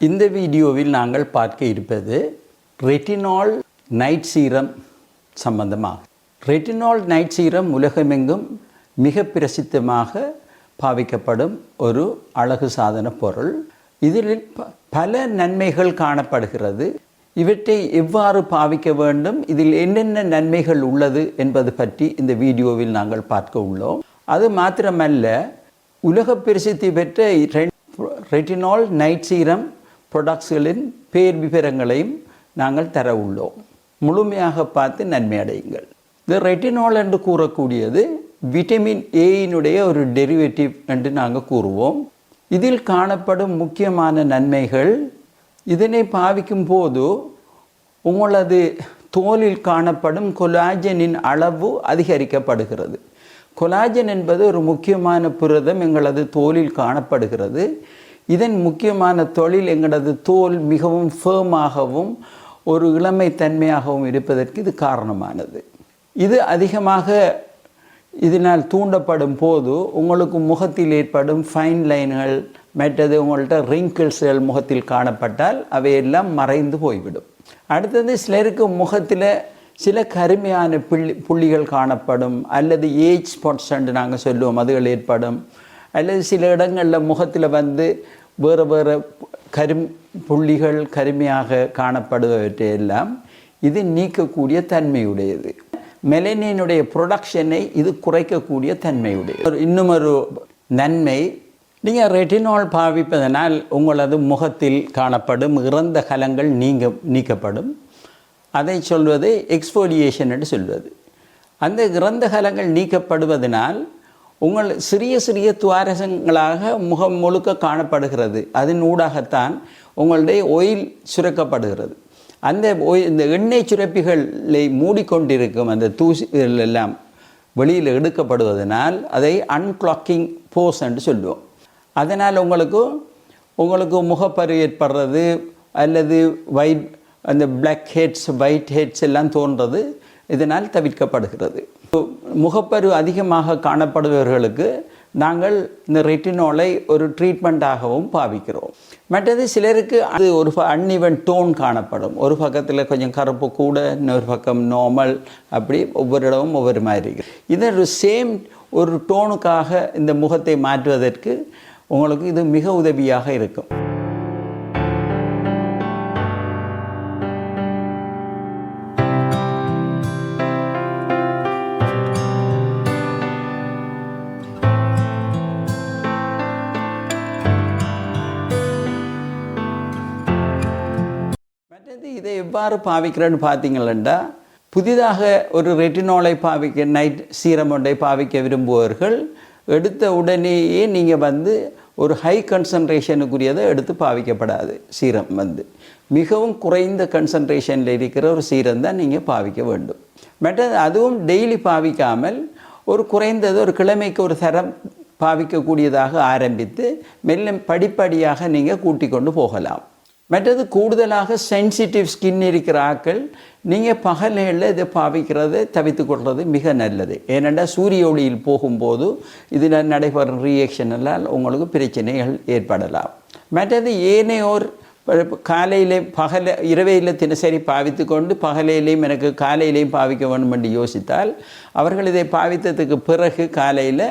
இந்த வீடியோவில் நாங்கள் பார்க்க இருப்பது ரெட்டினால் நைட் சீரம் சம்பந்தமாக. ரெட்டினால் நைட் சீரம் உலகமெங்கும் மிக பிரசித்தமாக பாவிக்கப்படும் ஒரு அழகு சாதன பொருள். இதில் பல நன்மைகள் காணப்படுகிறது. இவற்றை எவ்வாறு பாவிக்க வேண்டும், இதில் என்னென்ன நன்மைகள் உள்ளது என்பது பற்றி இந்த வீடியோவில் நாங்கள் பார்க்க உள்ளோம். அது மாத்திரமல்ல, உலக பிரசித்தி பெற்ற ரெட்டினால் நைட் சீரம் ப்ராடக்ட்ஸ்களின் பேர் விவரங்களையும் நாங்கள் தர உள்ளோம். முழுமையாக பார்த்து நன்மை அடையுங்கள். இந்த ரெட்டினால் என்று கூறக்கூடியது விட்டமின் ஏயினுடைய ஒரு டெரிவேட்டிவ் என்று நாங்கள் கூறுவோம். இதில் காணப்படும் முக்கியமான நன்மைகள், இதனை பாவிக்கும் போது உங்களது தோலில் காணப்படும் கொலாஜனின் அளவு அதிகரிக்கப்படுகிறது. கொலாஜன் என்பது ஒரு முக்கியமான புரதம் எங்களது தோலில் காணப்படுகிறது. இதன் முக்கியமான தொழில் எங்களது தோல் மிகவும் ஃபேமாகவும் ஒரு இளமை தன்மையாகவும் இருப்பதற்கு இது காரணமானது. இது அதிகமாக இதனால் தூண்டப்படும் போது உங்களுக்கு முகத்தில் ஏற்படும் ஃபைன் லைன்கள், மற்றது உங்கள்கிட்ட ரிங்கிள்ஸ்கள் முகத்தில் காணப்பட்டால் அவையெல்லாம் மறைந்து போய்விடும். அடுத்தது, சிலருக்கு முகத்தில் சில கருமையான புள்ளிகள் காணப்படும், அல்லது ஏஜ் ஸ்பாட்ஸ் என்று நாங்கள் சொல்லுவோம், அதுகள் ஏற்படும். அல்லது சில இடங்களில் முகத்தில் வேறு வேறு புள்ளிகள் கருமையாக காணப்படுவற்றையெல்லாம் இது நீக்கக்கூடிய தன்மையுடையது. மெலனினுடைய ப்ரொடக்ஷனை இது குறைக்கக்கூடிய தன்மையுடையது. இன்னும் ஒரு நன்மை, நீங்கள் ரெட்டினால் பாவிப்பதனால் உங்களது முகத்தில் காணப்படும் இறந்த கலங்கள் நீக்கப்படும். அதை சொல்வது எக்ஸ்ஃபோலியேஷன் என்று சொல்வது. அந்த இறந்த கலங்கள் நீக்கப்படுவதனால் உங்கள் சிறிய சிறிய துவாரசங்களாக முகம் முழுக்க காணப்படுகிறது. அதன் ஊடாகத்தான் உங்களுடைய ஆயில் சுரக்கப்படுகிறது. இந்த எண்ணெய் சுரப்பிகளை மூடிக்கொண்டிருக்கும் அந்த தூசிகள் எல்லாம் வெளியில் எடுக்கப்படுவதனால் அதை அன்கிளாக்கிங் போஸ் என்று சொல்லுவோம். அதனால் உங்களுக்கு முகப்பரு ஏற்படுறது அல்லது அந்த பிளாக் ஹெட்ஸ், ஒயிட் ஹெட்ஸ் எல்லாம் தோன்றது இதனால் தவிர்க்கப்படுகிறது. முகப்பரு அதிகமாக காணப்படுபவர்களுக்கு நாங்கள் இந்த ரெட்டினாலை ஒரு ட்ரீட்மெண்ட்டாகவும் பாவிக்கிறோம். மற்றது, சிலருக்கு அது ஒரு அன்இவன் டோன் காணப்படும். ஒரு பக்கத்தில் கொஞ்சம் கருப்பு கூட, இன்னொரு பக்கம் நார்மல், அப்படி ஒவ்வொரு இடமும் ஒவ்வொரு மாதிரி இருக்குது. இதற்கு சேம் ஒரு டோனுக்காக இந்த முகத்தை மாற்றுவதற்கு உங்களுக்கு இது மிக உதவியாக இருக்கும். இதை எவ்வாறு பாவிக்கிறேன்னு பார்த்தீங்களா, புதிதாக ஒரு ரெட்டினாலை நைட் சீரம் ஒன்றை பாவிக்க விரும்புவர்கள் எடுத்த உடனேயே நீங்கள் ஒரு ஹை கன்சன்ட்ரேஷனுக்குரியதை எடுத்து பாவிக்கப்படாது. சீரம் மிகவும் குறைந்த கன்சன்ட்ரேஷனில் இருக்கிற ஒரு சீரம் தான் நீங்கள் பாவிக்க வேண்டும். மற்றது, அதுவும் டெய்லி பாவிக்காமல் ஒரு குறைந்தது ஒரு கிழமைக்கு ஒரு தரம் பாவிக்கக்கூடியதாக ஆரம்பித்து மெல்ல படிப்படியாக நீங்கள் கூட்டிக் கொண்டு போகலாம். மற்றது, கூடுதலாக சென்சிட்டிவ் ஸ்கின் இருக்கிற ஆட்கள் நீங்கள் பகலில் இதை பாவிக்கிறதை தவிர்த்து கொள்வது மிக நல்லது. ஏனென்றால் சூரிய ஒளியில் போகும்போது இதில் நடைபெறும் ரியாக்ஷனால் உங்களுக்கு பிரச்சனைகள் ஏற்படலாம். மற்றது, ஏனையோர் காலையிலே இரவையில் தினசரி பாவித்து கொண்டு பகலையிலையும் எனக்கு காலையிலையும் பாவிக்க வேண்டும் என்று யோசித்தால் அவர்கள் இதை பாவித்ததுக்கு பிறகு காலையில்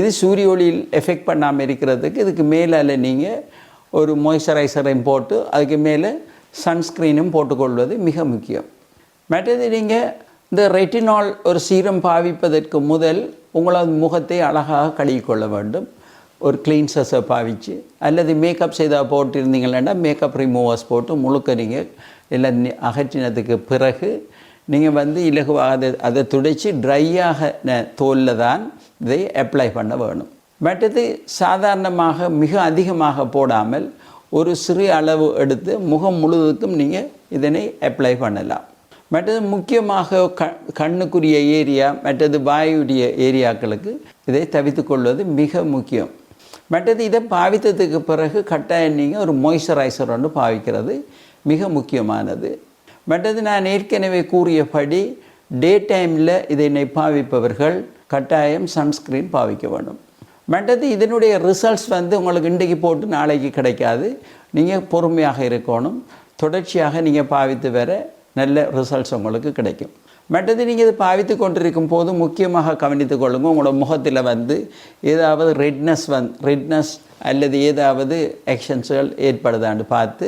இது சூரிய ஒளியில் எஃபெக்ட் பண்ணாமல் இருக்கிறதுக்கு இதுக்கு மேலே நீங்கள் ஒரு மாய்ஸ்சரைசரையும் போட்டு அதுக்கு மேலே சன்ஸ்க்ரீனும் போட்டுக்கொள்வது மிக முக்கியம். மற்றது, நீங்கள் இந்த ரெட்டினால் ஒரு சீரம் பாவிப்பதற்கு முதல் உங்களது முகத்தை அழகாக கழுவிக்கொள்ள வேண்டும். ஒரு கிளீன்சர்ஸை பாவித்து அல்லது மேக்கப் செய்தால் போட்டிருந்தீங்கன்னா மேக்கப் ரிமூவர்ஸ் போட்டு முழுக்க நீங்கள் எல்லாம் அகற்றினதுக்கு பிறகு நீங்கள் இலகுவாக அதை துடைச்சி ட்ரையாக தோலில் தான் இதை அப்ளை பண்ண வேணும். மற்றது, சாதாரணமாக மிக அதிகமாக போடாமல் ஒரு சிறு அளவு எடுத்து முகம் முழுவதுக்கும் நீங்கள் இதனை அப்ளை பண்ணலாம். மற்றது, முக்கியமாக கண்ணுக்குரிய ஏரியா, மற்றது வாயுடைய ஏரியாக்களுக்கு இதை தவிர்த்து கொள்வது மிக முக்கியம். மற்றது, இதை பாவித்ததுக்கு பிறகு கட்டாயம் நீங்கள் ஒரு மாய்ஸ்சரைசர் ஒன்று பாவிக்கிறது மிக முக்கியமானது. மற்றது, நான் ஏற்கனவே கூறியபடி டே டைமில் இதனை பாவிப்பவர்கள் கட்டாயம் சன்ஸ்க்ரீன் பாவிக்க வேண்டும். மற்றது இதனுடைய ரிசல்ட்ஸ் வந்து உங்களுக்கு இன்றைக்கு போட்டு நாளைக்கு கிடைக்காது. நீங்கள் பொறுமையாக இருக்கணும். தொடர்ச்சியாக நீங்கள் பாவித்து வர நல்ல ரிசல்ட்ஸ் உங்களுக்கு கிடைக்கும். மற்றது நீங்கள் இது பாவித்து கொண்டிருக்கும் போது முக்கியமாக கவனித்து கொள்ளுங்கள். உங்களோட முகத்தில் வந்து ஏதாவது ரெட்னஸ் அல்லது ஏதாவது ஆக்ஷன்ஸ்கள் ஏற்படுதான்னு பார்த்து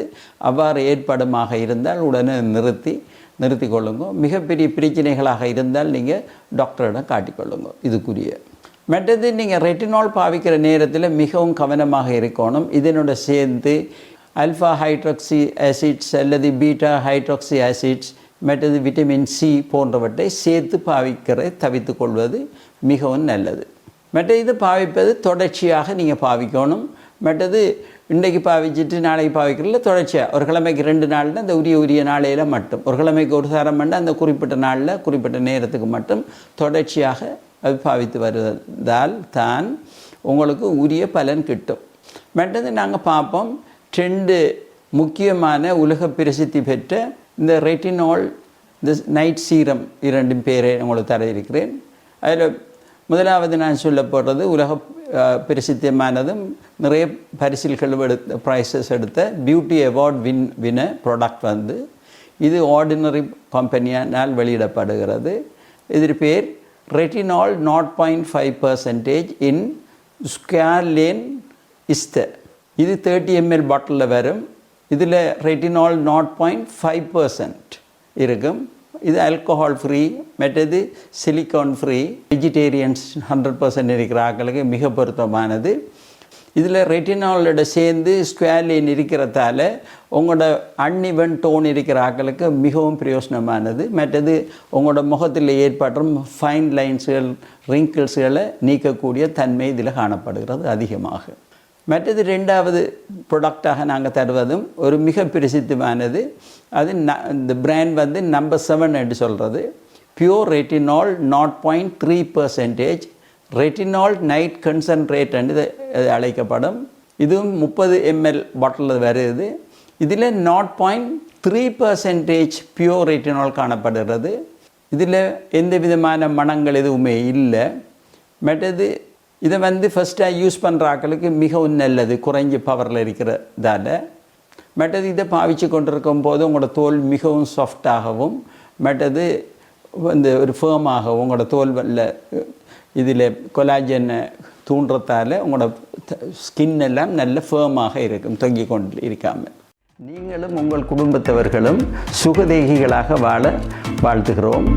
அவ்வாறு ஏற்படுமாக இருந்தால் உடனே நிறுத்தி கொள்ளுங்க. மிகப்பெரிய பிரச்சனைகளாக இருந்தால் நீங்கள் டாக்டரிடம் காட்டிக்கொள்ளுங்க இதுக்குரிய. மற்றது நீங்கள் ரெட்டினால் பாவிக்கிற நேரத்தில் மிகவும் கவனமாக இருக்கணும். இதனோட சேர்ந்து ஆல்ஃபா ஹைட்ராக்சி ஆசிட்ஸ் அல்லது பீட்டா ஹைட்ராக்சி ஆசிட்ஸ் மற்றது விட்டமின் சி போன்றவற்றை சேர்த்து தவிர்த்து கொள்வது மிகவும் நல்லது. மற்ற இது பாவிப்பது தொடர்ச்சியாக நீங்கள் பாவிக்கணும். மற்றது இன்றைக்கு பாவிச்சுட்டு நாளைக்கு பாவிக்கிறதுல தொடர்ச்சியாக ஒரு கிழமைக்கு 2 நாளில் அந்த உரிய நாளையில் மட்டும், ஒரு கிழமைக்கு ஒரு தரம் பண்ண அந்த குறிப்பிட்ட நாளில் குறிப்பிட்ட நேரத்துக்கு மட்டும் தொடர்ச்சியாக அது பாவித்து வருவதால் தான் உங்களுக்கு உரிய பலன் கிட்டும். மற்றது நாங்கள் பார்ப்போம் 2 முக்கியமான உலக பிரசித்தி பெற்ற இந்த ரெட்டினால் இந்த நைட் சீரம் 2 பேரை உங்களுக்கு தர இருக்கிறேன். அதில் முதலாவது நான் சொல்ல போடுறது உலக பிரசித்தமானதும் நிறைய பரிசில்கள் ப்ரைஸஸ் எடுத்த பியூட்டி அவார்ட் வின்னர் ப்ராடக்ட் வந்து இது ஆர்டினரி கம்பெனியானால் வெளியிடப்படுகிறது. இது பேர் ரெட்டினால் 0.5% இன் ஸ்குவாலேன் இஸ்தர். இது 30 ml பாட்டிலில் வரும். இதில் ரெட்டினால் 0.5% இருக்கும். இது ஆல்கஹால் ஃப்ரீ, மற்றது சிலிக்கான் ஃப்ரீ, வெஜிடேரியன்ஸ் 100% இருக்கிற ஆக்களுக்கு மிக பொருத்தமானது. இதில் ரெட்டினாலோட சேர்ந்து ஸ்குவாலின் இருக்கிறதால உங்களோட அன்இவன் டோன் இருக்கிற ஆக்களுக்கு மிகவும் பிரயோஜனமானது. மற்றது உங்களோட முகத்தில் ஏற்படும் ஃபைன் லைன்ஸ்கள் ரிங்கிள்ஸ்களை நீக்கக்கூடிய தன்மை இதில் காணப்படுகிறது அதிகமாக. மற்றது 2வது ப்ராடக்டாக நாங்கள் தருவதும் ஒரு மிக பிரசித்தமானது. அது இந்த பிராண்ட் வந்து நம்பர் 7 என்று சொல்கிறது. Pure retinal 0.3% retinal night concentrate என்று அழைக்கப்படும். இதுவும் 30 ml பாட்டிலில் வருது. இதில் 0.3% பியூர் ரெட்டினால் காணப்படுகிறது. இதில் எந்த விதமான மணங்கள் எதுவுமே இல்லை. மற்றது இதை வந்து ஃபஸ்ட்டாக யூஸ் பண்ணுற ஆக்களுக்கு மிகவும் நல்லது, குறைஞ்ச பவரில் இருக்கிறதால. மற்றது இதை பாவிச்சு கொண்டிருக்கும் போது உங்களோட தோல் மிகவும் சாஃப்டாகவும் மற்றது வந்து ஒரு ஃபேமாகவும் உங்களோட தோல் இதில் கொலாஜனை தூண்டுறதால உங்களோட ஸ்கின் எல்லாம் நல்ல ஃபேமாக இருக்கும், தொங்கி கொண்டு இருக்காமல். நீங்களும் உங்கள் குடும்பத்தவர்களும் சுகதேகிகளாக வாழ வாழ்த்துகிறோம்.